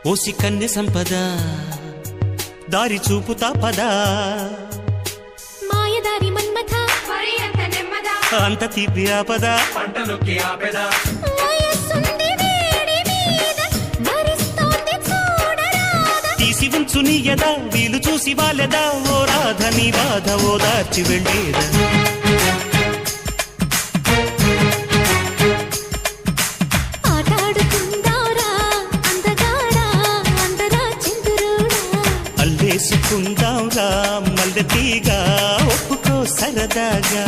OC కన్నె సంపద దారి చూపుతా పదా మాయదారి మన్మథ అంత తీపి ఆపద పంటలొక్కి ఆపెదా తీసి ఉంచు నీ యదా వీలు చూసి వాలెదా ఓ రాధ నీ బాధ ఓదార్చి వెళ్ళేదా అల్లేసుకుందాంరా మల్లె తీగా ఒప్పుకో సరదాగా